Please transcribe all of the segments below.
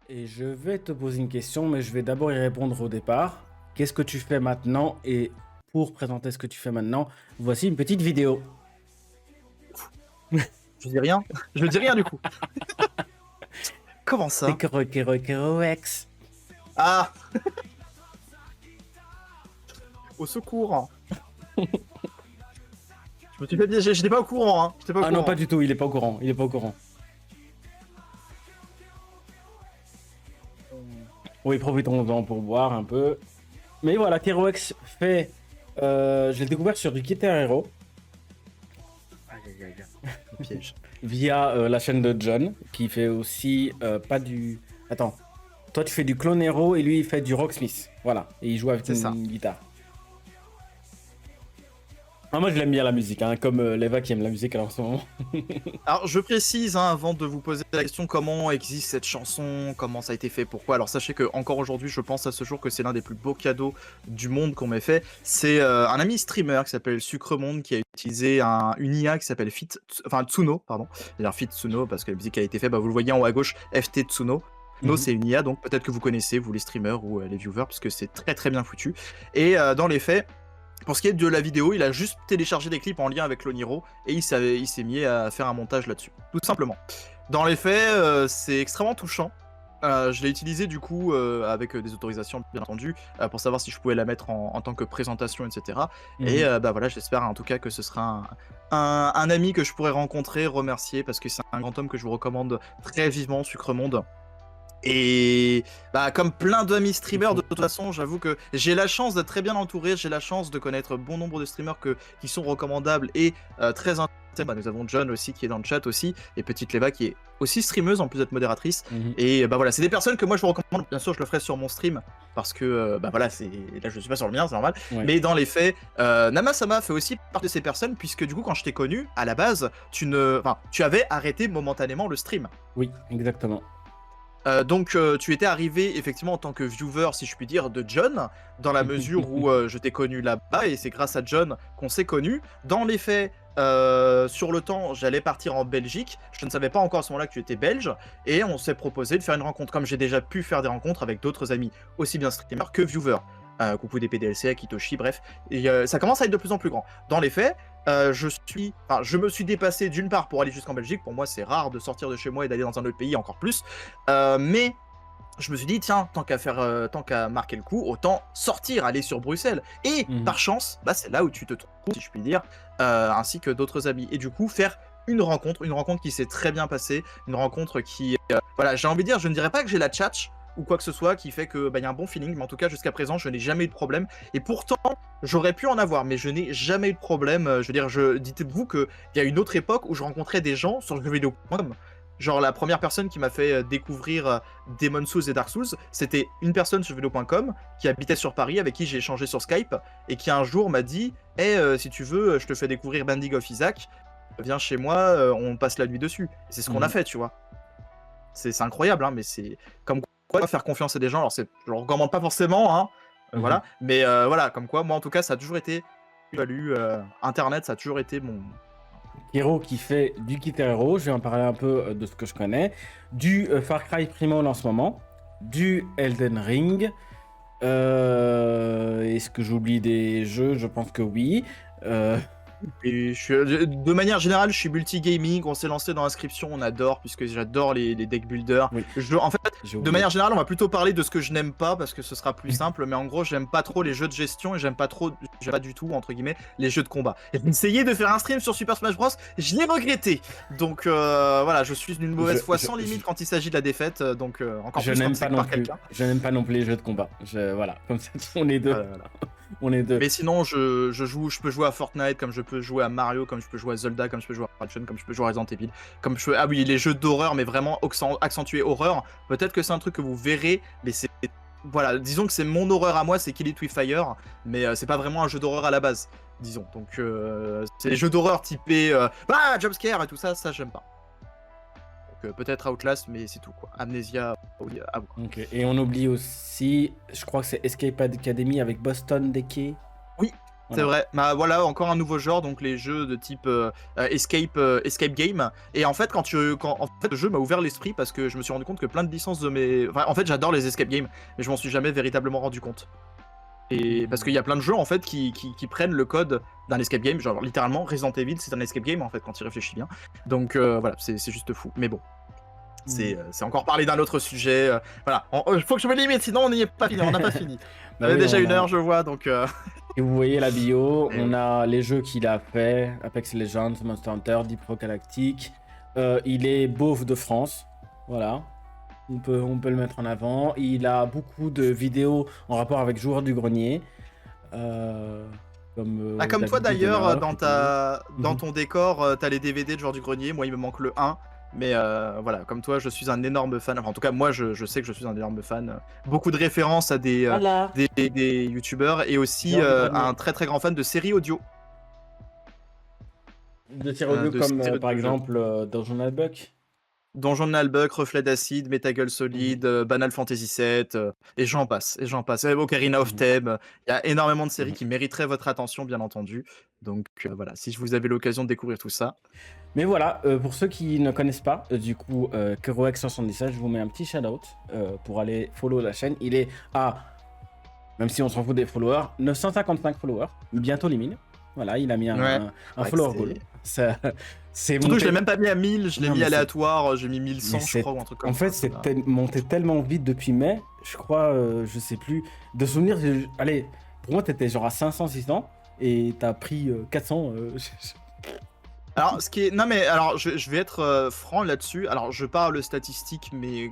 Et je vais te poser une question, mais je vais d'abord y répondre au départ. Qu'est-ce que tu fais maintenant? Et pour présenter ce que tu fais maintenant, voici une petite vidéo. Je dis rien. Je dis rien du coup. Comment ça? Ex. Ah, au secours. Je me suis fait piéger. J'étais pas au courant. Hein. J'étais pas au Ah non, courant. pas du tout, il est pas au courant. Il est pas au courant. Oui, profitons-en pour boire un peu. Mais voilà, Keroex fait. Je l'ai découvert sur du Guitar Hero Aïe aïe aïe. Le piège. via la chaîne de John, qui fait aussi pas du. Attends, toi tu fais du Clone Hero et lui il fait du Rocksmith. Voilà, et il joue avec C'est ça. une guitare. Ah, moi je l'aime bien la musique, hein, comme Leva qui aime la musique alors en ce moment. Alors je précise hein, avant de vous poser la question comment existe cette chanson, comment ça a été fait, pourquoi. Alors sachez que encore aujourd'hui, je pense à ce jour que c'est l'un des plus beaux cadeaux du monde qu'on m'ait fait. C'est un ami streamer qui s'appelle Sucremonde qui a utilisé une IA qui s'appelle Tsuno, pardon. C'est-à-dire Fit Tsuno parce que la musique a été faite. Bah, vous le voyez en haut à gauche, FT Tsuno. Tsuno, Mhm. c'est une IA, donc peut-être que vous connaissez, vous les streamers ou les viewers, puisque c'est très très bien foutu. Et dans les faits, pour ce qui est de la vidéo, il a juste téléchargé des clips en lien avec l'Oniro et il s'est mis à faire un montage là-dessus, tout simplement. Dans les faits, c'est extrêmement touchant. Je l'ai utilisé du coup avec des autorisations bien entendu pour savoir si je pouvais la mettre en tant que présentation, etc. Et Mhm. bah voilà, j'espère en tout cas que ce sera un ami que je pourrai rencontrer, remercier parce que c'est un grand homme que je vous recommande très vivement, Sucremonde. Et bah, comme plein d'amis streamers, de toute façon, j'avoue que j'ai la chance d'être très bien entouré, j'ai la chance de connaître bon nombre de streamers qui sont recommandables et très intéressants. Bah, nous avons John aussi qui est dans le chat aussi, et Petite Leva qui est aussi streameuse en plus d'être modératrice. Mhm. Et bah voilà, c'est des personnes que moi je vous recommande. Bien sûr, je le ferai sur mon stream parce que bah voilà, là je suis pas sur le mien, c'est normal. Ouais. Mais dans les faits, Namasama fait aussi partie de ces personnes puisque du coup, quand je t'ai connu, à la base, tu avais arrêté momentanément le stream. Oui, exactement. Donc tu étais arrivé effectivement en tant que viewer, si je puis dire, de John, dans la mesure où je t'ai connu là-bas, et c'est grâce à John qu'on s'est connus. Dans les faits, sur le temps, j'allais partir en Belgique. Je ne savais pas encore à ce moment-là que tu étais belge, et on s'est proposé de faire une rencontre, comme j'ai déjà pu faire des rencontres avec d'autres amis, aussi bien streamers que viewers. Coucou des PDLC, Akitoshi, bref. Et ça commence à être de plus en plus grand. Dans les faits, je me suis dépassé d'une part pour aller jusqu'en Belgique. Pour moi, c'est rare de sortir de chez moi et d'aller dans un autre pays encore plus. Mais je me suis dit, tiens, tant qu'à marquer le coup, autant sortir, aller sur Bruxelles. Et Mhm. par chance, bah, c'est là où tu te trouves, si je puis dire, ainsi que d'autres amis. Et du coup, faire une rencontre qui s'est très bien passée, une rencontre qui, voilà, j'ai envie de dire, je ne dirais pas que j'ai la tchatch ou quoi que ce soit qui fait que bah, y a un bon feeling, mais en tout cas jusqu'à présent je n'ai jamais eu de problème. Et pourtant j'aurais pu en avoir, mais je n'ai jamais eu de problème. Je veux dire, dites-vous qu'il y a une autre époque où je rencontrais des gens sur le jeuxvideo.com. Genre la première personne qui m'a fait découvrir Demon's Souls et Dark Souls, c'était une personne sur jeuxvideo.com qui habitait sur Paris, avec qui j'ai échangé sur Skype, et qui un jour m'a dit hey, si tu veux, je te fais découvrir Binding of Isaac, viens chez moi, on passe la nuit dessus. Et c'est ce qu'on a Mhm. fait, tu vois. C'est incroyable, hein, mais c'est comme quoi faire confiance à des gens. Alors, je le recommande pas forcément, hein, Mhm. voilà, mais voilà, comme quoi, moi en tout cas, ça a toujours été Internet, ça a toujours été mon. Hero qui fait du Guitar Hero, je vais en parler un peu de ce que je connais, du Far Cry Primal en ce moment, du Elden Ring. Est-ce que j'oublie des jeux? Je pense que oui. Euh, Et de manière générale, je suis multi-gaming, on s'est lancé dans l'inscription, on adore, puisque j'adore les deck builders. oui, En fait, j'ai de oublié. manière générale, on va plutôt parler de ce que je n'aime pas, parce que ce sera plus simple, mais en gros, j'aime pas trop les jeux de gestion, et j'aime pas du tout, entre guillemets, les jeux de combat. Et j'ai essayé de faire un stream sur Super Smash Bros, je l'ai regretté. Donc voilà, je suis d'une Je, mauvaise foi je, sans je, limite quand il s'agit de la défaite, donc encore je plus quand n'aime c'est pas non par plus. quelqu'un. Je n'aime pas non plus les jeux de combat. Voilà, comme ça, on est deux. Voilà. On est deux. Mais sinon, je peux jouer à Fortnite, comme je peux jouer à Mario, comme je peux jouer à Zelda, comme je peux jouer à Ratchet, comme je peux jouer à Resident Evil, ah oui, les jeux d'horreur, mais vraiment accentués horreur. Peut-être que c'est un truc que vous verrez, mais c'est, voilà, disons que c'est mon horreur à moi, c'est Kill It With Fire, mais c'est pas vraiment un jeu d'horreur à la base, disons. Donc c'est les jeux d'horreur typés, jumpscare et tout ça, j'aime pas. Donc peut-être Outlast, mais c'est tout quoi. Amnesia, oui, à vous. Ok. Et on oublie aussi, je crois que c'est Escape Academy avec Boston Decay. Oui, C'est Voilà. vrai. Bah voilà, encore un nouveau genre, donc les jeux de type escape game. Et en fait, en fait, le jeu m'a ouvert l'esprit parce que je me suis rendu compte que plein de licences de mes, enfin, en fait, j'adore les escape games, mais je m'en suis jamais véritablement rendu compte. Et parce qu'il y a plein de jeux en fait qui prennent le code d'un escape game, genre littéralement Resident Evil, c'est un escape game en fait quand tu réfléchis bien. Donc voilà, c'est juste fou. Mais bon. C'est encore parler d'un autre sujet. Voilà, il faut que je me limite, sinon on n'y est pas fini, on n'a pas fini. Bah On a oui, déjà on une heure, je vois, donc. Et vous voyez la bio, Et on oui. a les jeux qu'il a fait, Apex Legends, Monster Hunter, Deep Rock Galactic. Il est beauf de France, voilà. On peut le mettre en avant. Il a beaucoup de vidéos en rapport avec Joueurs du Grenier. Comme Ah, comme toi David d'ailleurs, Goodenough et tout. dans Mhm. ton décor, t'as les DVD de Joueurs du Grenier. Moi, il me manque le 1. Mais voilà, comme toi, je suis un énorme fan. Enfin, en tout cas, moi, je sais que je suis un énorme fan. Beaucoup de références à Voilà, des youtubeurs et aussi Joueurs du un Grenier. très très grand fan de séries audio. De tirs audio De comme séries par de jeux. exemple Donjon Buck. Donjon de Nalbuck, Reflet d'Acide, Metal Gear Mhm. Solid, Banal Fantasy VII, et j'en passe, et j'en passe. Ocarina of Mhm. Time, il y a énormément de séries Mhm. qui mériteraient votre attention, bien entendu. Donc voilà, si vous avez l'occasion de découvrir tout ça. Mais voilà, pour ceux qui ne connaissent pas, du coup, KeroX77, je vous mets un petit shout-out pour aller follow la chaîne. Il est à, même si on s'en fout des followers, 955 followers, bientôt les 1000. Voilà, il a mis Ouais, un c'est vrai que follower c'est. goal. Ça, c'est Surtout que je l'ai monté. même pas mis à 1000, je l'ai Non, mis mais c'est. aléatoire, j'ai mis Mais 1100, je c'est. crois, ou un truc En comme fait, ça. c'est monté tellement vite depuis mai, je crois, je sais plus. De souvenirs, allez, pour moi, t'étais genre à 500, 600, et t'as pris 400. Alors, ce qui est. Non, mais alors, je vais être franc là-dessus. Alors, je parle statistique, mais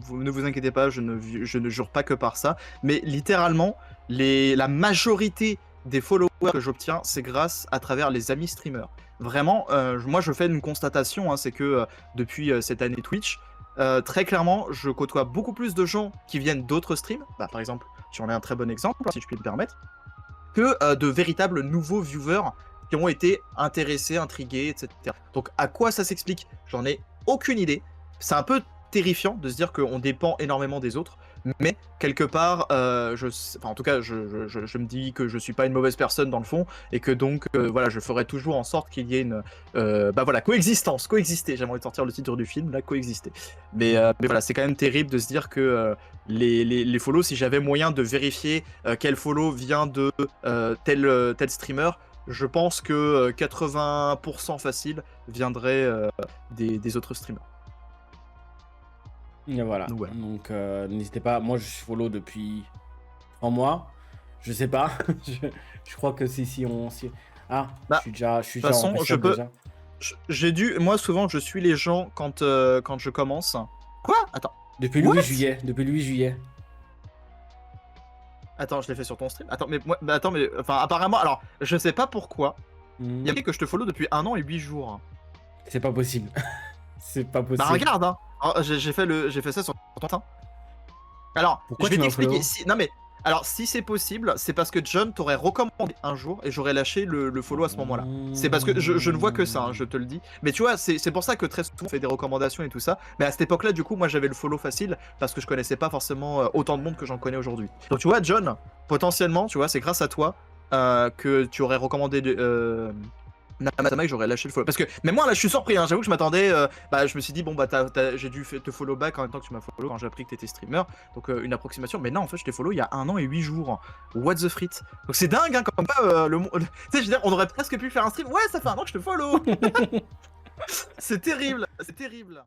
vous ne vous inquiétez pas, je ne jure pas que par ça. Mais littéralement, la majorité des followers que j'obtiens, c'est grâce à travers les amis streamers. Vraiment, moi, je fais une constatation, hein, c'est que depuis cette année Twitch, très clairement, je côtoie beaucoup plus de gens qui viennent d'autres streams. Bah, par exemple, j'en ai un très bon exemple, si je puis me permettre, que de véritables nouveaux viewers qui ont été intéressés, intrigués, etc. Donc à quoi ça s'explique? J'en ai aucune idée. C'est un peu terrifiant de se dire qu'on dépend énormément des autres, mais quelque part, enfin, en tout cas, je me dis que je suis pas une mauvaise personne dans le fond, et que donc, voilà, je ferai toujours en sorte qu'il y ait une, bah voilà, coexister. J'aimerais sortir le titre du film, là, coexister. Mais voilà, c'est quand même terrible de se dire que les follow, si j'avais moyen de vérifier quel follow vient de tel streamer, je pense que 80% facile viendrait des autres streamers. Et voilà. Donc voilà. Donc n'hésitez pas. Moi, je suis follow depuis 3 mois. Je sais pas. je crois que si on. Ah, Bah, je de suis toute déjà en façon, reset déjà. moi souvent je suis les gens quand je commence. Quoi? Attends. Depuis le What? 8 juillet. Depuis le 8 juillet. Attends, je l'ai fait sur ton stream. Attends, mais moi, bah, attends, mais enfin apparemment, alors je sais pas pourquoi. Il y a Hmm. que je te follow depuis 1 an et 8 jours. C'est pas possible. C'est pas Bah possible. regarde, hein. Alors, j'ai fait ça sur ton teint. Alors, Pourquoi je vais tu m'as t'expliquer. follow? Non mais, alors si c'est possible, c'est parce que John t'aurait recommandé un jour et j'aurais lâché le follow à ce moment-là. C'est parce que je ne vois que ça, hein, je te le dis. Mais tu vois, c'est pour ça que très souvent on fait des recommandations et tout ça. Mais à cette époque-là, du coup, moi j'avais le follow facile parce que je connaissais pas forcément autant de monde que j'en connais aujourd'hui. Donc tu vois, John, potentiellement, tu vois, c'est grâce à toi que tu aurais recommandé Namatama et que j'aurais lâché le follow. Parce que même moi là je suis surpris, hein, j'avoue que je m'attendais, bah je me suis dit bon bah j'ai dû te follow back en même temps que tu m'as follow quand j'ai appris que t'étais streamer, donc une approximation, mais non en fait je t'ai follow il y a 1 an et 8 jours. What the frites. Donc c'est dingue hein, comme ça, tu sais je veux dire on aurait presque pu faire un stream, ouais ça fait 1 an que je te follow. C'est terrible, c'est terrible.